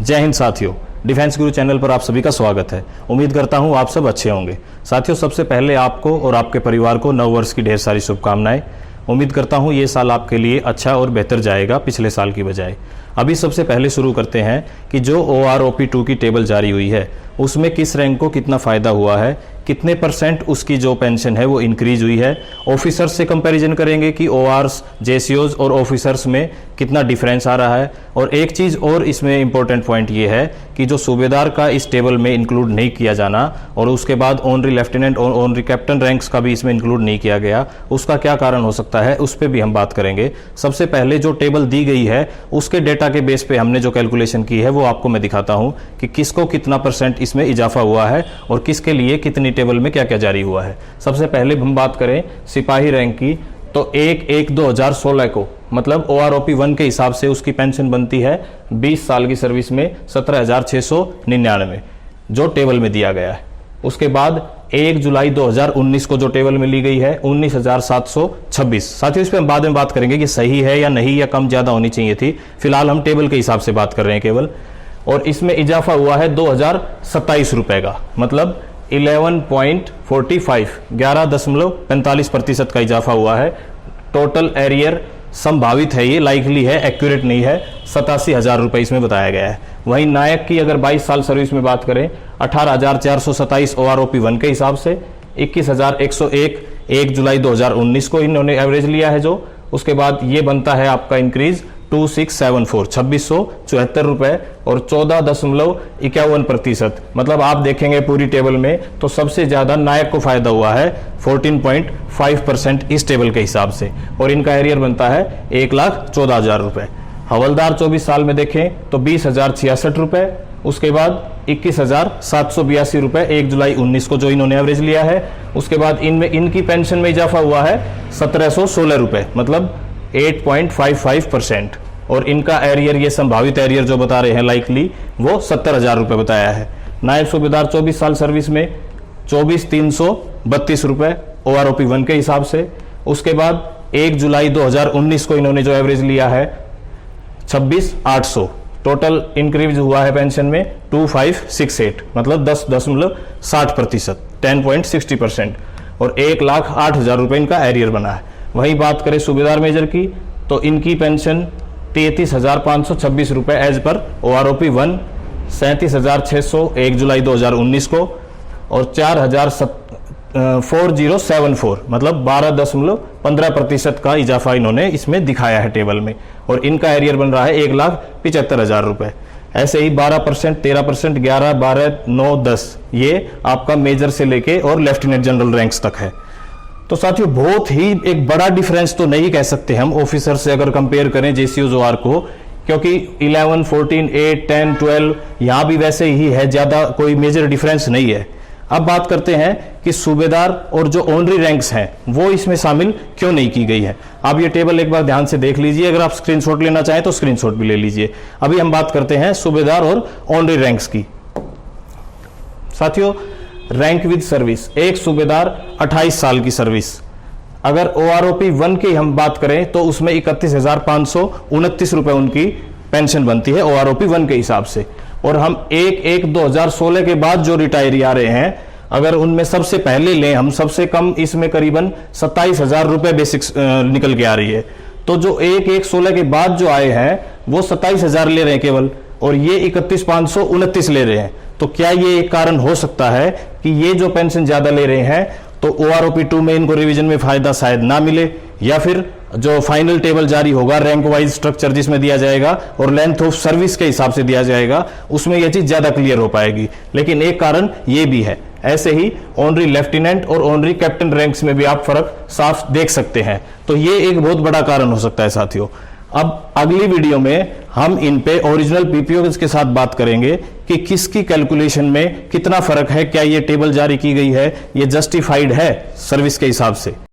जय हिंद साथियों, डिफेंस गुरु चैनल पर आप सभी का स्वागत है। उम्मीद करता हूं आप सब अच्छे होंगे। साथियों, सबसे पहले आपको और आपके परिवार को नव वर्ष की ढेर सारी शुभकामनाएं। उम्मीद करता हूं ये साल आपके लिए अच्छा और बेहतर जाएगा पिछले साल की बजाय। अभी सबसे पहले शुरू करते हैं कि जो OROP2 की टेबल जारी हुई है उसमें किस रैंक को कितना फ़ायदा हुआ है, कितने % उसकी जो पेंशन है वो इंक्रीज हुई है। ऑफिसर्स से कंपैरिजन करेंगे कि ORs, JCOs और ऑफिसर्स में कितना डिफरेंस आ रहा है। और एक चीज़ और इसमें इंपॉर्टेंट पॉइंट ये है कि जो सूबेदार का इस टेबल में इंक्लूड नहीं किया जाना और उसके बाद ऑनरी लेफ्टिनेंट और ऑनरी कैप्टन रैंक्स का भी इसमें इंक्लूड नहीं किया गया, उसका क्या कारण हो सकता है उस पर भी हम बात करेंगे। सबसे पहले जो टेबल दी गई है उसके डेटा के बेस पे हमने जो कैलकुलेशन की है वो आपको मैं दिखाता हूं कि किसको कितना % इसमें इजाफा हुआ है और किसके लिए कितनी टेबल में क्या क्या जारी हुआ है। सबसे पहले हम बात करें सिपाही रैंक की, तो 1/1/2016 को मतलब OROP1 के हिसाब से उसकी पेंशन बनती है 20 साल की सर्विस में 17,699 जो टेबल में दिया गया है। उसके बाद 1 जुलाई 2019 को जो टेबल में ली गई है 19,726। साथियों, इस पर हम बाद में बात करेंगे कि सही है या नहीं या कम ज्यादा होनी चाहिए थी। फिलहाल हम टेबल के हिसाब से बात कर रहे हैं केवल। और इसमें इजाफा हुआ है 2027 रुपए का, मतलब 11.45 11.45% का इजाफा हुआ है। टोटल एरियर संभावित है, ये लाइकली है, एक्यूरेट नहीं है। 87,000 रुपए इसमें बताया गया है। वहीं नायक की अगर 22 साल सर्विस में बात करें 18,427 OROP1 के हिसाब से, 21,101 1 जुलाई 2019 को इन्होंने एवरेज लिया है जो। उसके बाद ये बनता है आपका इंक्रीज 2674 2674 रुपए और 14.51%। मतलब आप देखेंगे पूरी टेबल में तो सबसे ज्यादा नायक को फायदा हुआ है 14.5% इस टेबल के हिसाब से, और इनका एरियर बनता है 1,14,000 रुपए। हवलदार 24 साल में देखें तो 20,066 रुपए। उसके बाद 21,782 रुपए 1 जुलाई 19 को जो इन्होंने एवरेज लिया है। उसके बाद इनमें इनकी पेंशन में इजाफा हुआ है 1,716 रुपए, मतलब 8.55%। और इनका एरियर, ये संभावित एरियर जो बता रहे हैं लाइकली, वो 70,000 रुपए बताया है। नायब सूबेदार 24 साल सर्विस में 24,332 रुपए OROP1 के हिसाब से। उसके बाद 1 जुलाई 2019 को इन्होंने जो एवरेज लिया है 26,800। टोटल इंक्रीज हुआ है पेंशन में 2568, मतलब 10.60%, 10.60%। और 1,08,000 रुपए इनका एरियर बना है। वहीं बात करें सूबेदार मेजर की तो इनकी पेंशन 33,526 रुपए एज पर OROP1, 37,600 1 जुलाई 2019 को, और 4,4074 मतलब 12.15% का इजाफा इन्होंने इसमें दिखाया है टेबल में। और इनका एरियर बन रहा है 1,75,000 रुपए। ऐसे ही 12%, 13%, 11, 12, 9, 10 ये आपका मेजर से लेके और लेफ्टिनेंट जनरल रैंक्स तक है। तो साथियों, बहुत ही एक बड़ा डिफरेंस तो नहीं कह सकते हम ऑफिसर से अगर कंपेयर करें JCOs OR को, क्योंकि 11, 14, 8, 10, 12 यहां भी वैसे ही है, ज्यादा कोई मेजर डिफरेंस नहीं है। अब बात करते हैं कि सूबेदार और जो ऑनरी रैंक्स हैं वो इसमें शामिल क्यों नहीं की गई है। आप ये टेबल एक बार ध्यान से देख लीजिए, अगर आप स्क्रीनशॉट लेना चाहें तो स्क्रीनशॉट भी ले लीजिए। अभी हम बात करते हैं सूबेदार और ऑनरी रैंक्स की। साथियों, रैंक विद सर्विस, एक सूबेदार 28 साल की सर्विस, अगर OROP1 की हम बात करें तो उसमें 31,529 रुपए उनकी पेंशन बनती है OROP1 के हिसाब से। और हम 1/1/2016 के बाद जो रिटायरी आ रहे हैं, अगर उनमें सबसे पहले लें हम, सबसे कम इसमें करीबन 27,000 रुपए बेसिक निकल के आ रही है। तो जो 1/1/16 के बाद जो आए हैं वो 27,000 ले रहे हैं केवल, और ये 31,529 ले रहे हैं। तो क्या ये एक कारण हो सकता है कि ये जो पेंशन ज्यादा ले रहे हैं तो OROP2 में इनको रिवीजन में फायदा शायद ना मिले, या फिर जो फाइनल टेबल जारी होगा रैंक वाइज स्ट्रक्चर जिसमें दिया जाएगा और लेंथ ऑफ सर्विस के हिसाब से दिया जाएगा, उसमें यह चीज ज्यादा क्लियर हो पाएगी। लेकिन एक कारण ये भी है। ऐसे ही ऑनरी लेफ्टिनेंट और ऑनरी कैप्टन रैंक्स में भी आप फर्क साफ देख सकते हैं। तो ये एक बहुत बड़ा कारण हो सकता है साथियों। अब अगली वीडियो में हम इन पे ओरिजिनल PPOs के साथ बात करेंगे कि किसकी कैलकुलेशन में कितना फर्क है, क्या ये टेबल जारी की गई है ये जस्टिफाइड है सर्विस के हिसाब से।